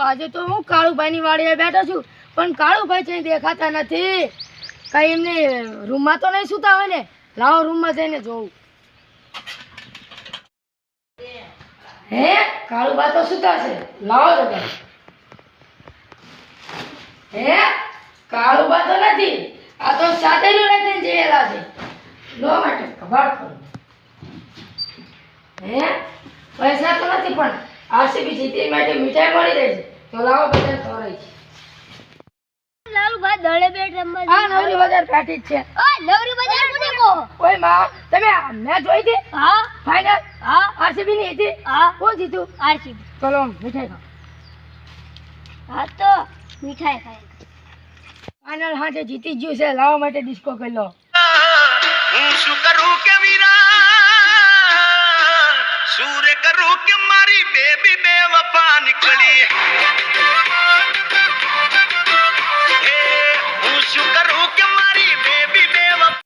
આજે તો હું કાળુભાઈની વાડીએ બેઠો છું પણ કાળુભાઈ છે દેખાતા નથી. કઈ એમને રૂમમાં તો નહીં સૂતા હોય ને? લાવો રૂમમાં જઈને જોઉં. હે કાળુબા તો સૂતા છે. લાવો જગા. હે કાળુબા તો નથી. આ તો સાતેલું લઈને જેલા છે. લો માટે ખબર કરો. હે પૈસા તો નથી પણ આરસીબી જીતી માટે મીઠાઈ મળી જાય છે. તો લાવો બધા ખવડાવી. લાલુભાઈ દળે બેટ રમવા. આ નવરી બજાર કાઢી જ છે. ઓય નવરી બજાર કોને કહો? ઓય માં તમે મેચ જોઈ હતી? હા ફાઇનલ હા આરસીબી ની હતી. હા કોણ જીત્યું? આરસીબી. ચલો મીઠાઈ ખાઓ. હા તો મીઠાઈ ખાય. ફાઇનલ હાથે જીતી ગયું છે. લાવવા માટે ડિસ્કો કરી લો. હું શું કરું કે વીરા સૂરે કરું કે મારી બેબી બેવફા નીકળી.